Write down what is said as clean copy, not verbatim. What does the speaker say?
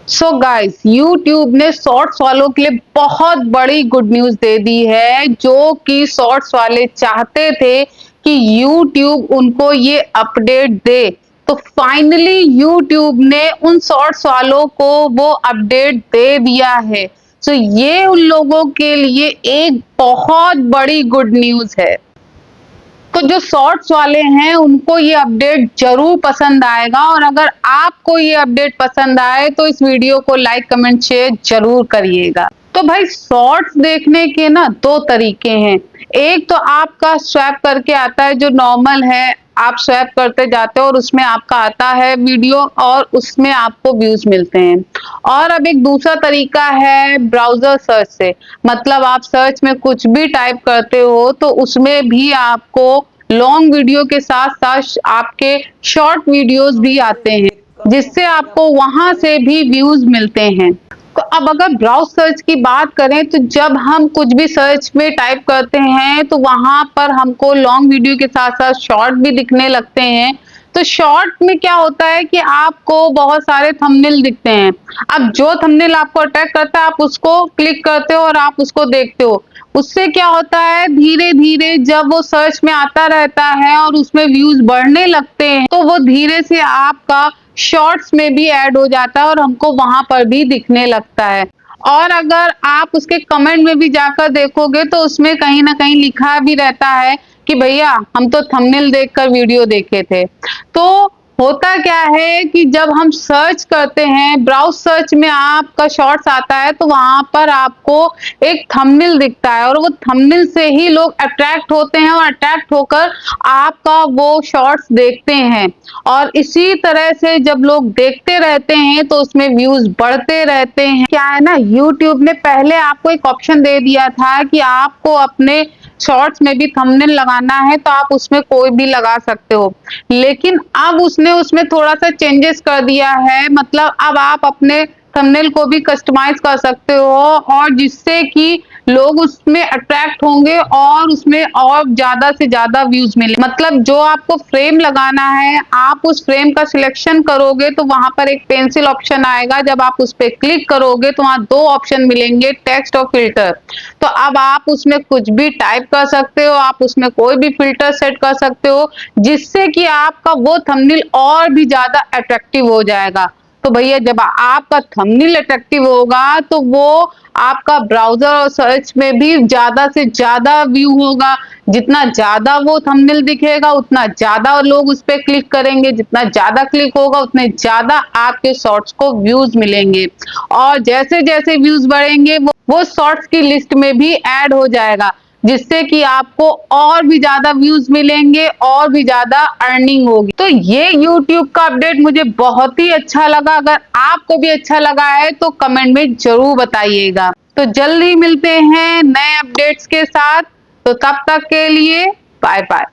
So guys, YouTube ने shorts वालों के लिए बहुत बड़ी गुड न्यूज दे दी है। जो कि शॉर्ट्स वाले चाहते थे कि यूट्यूब उनको ये अपडेट दे, तो फाइनली यूट्यूब ने उन शॉर्ट्स वालों को वो अपडेट दे दिया है। सो ये उन लोगों के लिए एक बहुत बड़ी गुड न्यूज है। तो जो शॉर्ट्स वाले हैं उनको ये अपडेट जरूर पसंद आएगा, और अगर आपको ये अपडेट पसंद आए तो इस वीडियो को लाइक कमेंट शेयर जरूर करिएगा। तो भाई, शॉर्ट्स देखने के ना दो तरीके हैं। एक तो आपका स्वैप करके आता है, जो नॉर्मल है, आप स्वैप करते जाते हो और उसमें आपका आता है वीडियो और उसमें आपको व्यूज मिलते हैं। और अब एक दूसरा तरीका है ब्राउजर सर्च से, मतलब आप सर्च में कुछ भी टाइप करते हो तो उसमें भी आपको लॉन्ग वीडियो के साथ साथ आपके शॉर्ट वीडियोस भी आते हैं, जिससे आपको वहां से भी व्यूज मिलते हैं। तो अब अगर ब्राउज सर्च की बात करें, तो जब हम कुछ भी सर्च में टाइप करते हैं तो वहां पर हमको लॉन्ग वीडियो के साथ साथ शॉर्ट भी दिखने लगते हैं। तो शॉर्ट में क्या होता है कि आपको बहुत सारे थंबनेल दिखते हैं। अब जो थंबनेल आपको अट्रैक्ट करता है, आप उसको क्लिक करते हो और आप उसको देखते हो। उससे क्या होता है, धीरे धीरे जब वो सर्च में आता रहता है और उसमें व्यूज बढ़ने लगते हैं, तो वो धीरे से आपका शॉर्ट्स में भी ऐड हो जाता है और हमको वहां पर भी दिखने लगता है। और अगर आप उसके कमेंट में भी जाकर देखोगे तो उसमें कहीं ना कहीं लिखा भी रहता है कि भैया, हम तो थंबनेल देखकर वीडियो देखे थे। तो होता क्या है कि जब हम सर्च करते हैं, ब्राउज सर्च में आपका शॉर्ट्स आता है, तो वहां पर आपको एक थंबनेल दिखता है और वो थंबनेल से ही लोग अट्रैक्ट होते हैं और अट्रैक्ट होकर आपका वो शॉर्ट्स देखते हैं। और इसी तरह से जब लोग देखते रहते हैं तो उसमें व्यूज बढ़ते रहते हैं। क्या है ना, यूट्यूब ने पहले आपको एक ऑप्शन दे दिया था कि आपको अपने शॉर्ट्स में भी थंबनेल लगाना है तो आप उसमें कोई भी लगा सकते हो, लेकिन अब उसने उसमें थोड़ा सा चेंजेस कर दिया है। मतलब अब आप अपने थंबनेल को भी कस्टमाइज कर सकते हो, और जिससे कि लोग उसमें अट्रैक्ट होंगे और उसमें और ज्यादा से ज्यादा व्यूज मिले। मतलब जो आपको फ्रेम लगाना है, आप उस फ्रेम का सिलेक्शन करोगे तो वहां पर एक पेंसिल ऑप्शन आएगा। जब आप उस पर क्लिक करोगे तो वहां दो ऑप्शन मिलेंगे, टेक्स्ट और फिल्टर। तो अब आप उसमें कुछ भी टाइप कर सकते हो, आप उसमें कोई भी फिल्टर सेट कर सकते हो, जिससे कि आपका वो थंबनेल और भी ज्यादा अट्रैक्टिव हो जाएगा। तो भैया, जब आपका थंबनेल अट्रैक्टिव होगा तो वो आपका ब्राउजर और सर्च में भी ज्यादा से ज्यादा व्यू होगा। जितना ज्यादा वो थंबनेल दिखेगा उतना ज्यादा लोग उस पर क्लिक करेंगे, जितना ज्यादा क्लिक होगा उतने ज्यादा आपके शॉर्ट्स को व्यूज मिलेंगे। और जैसे जैसे व्यूज बढ़ेंगे वो शॉर्ट्स की लिस्ट में भी ऐड हो जाएगा, जिससे कि आपको और भी ज्यादा व्यूज मिलेंगे और भी ज्यादा अर्निंग होगी। तो ये YouTube का अपडेट मुझे बहुत ही अच्छा लगा। अगर आपको भी अच्छा लगा है तो कमेंट में जरूर बताइएगा। तो जल्द ही मिलते हैं नए अपडेट्स के साथ। तो तब तक के लिए बाय बाय।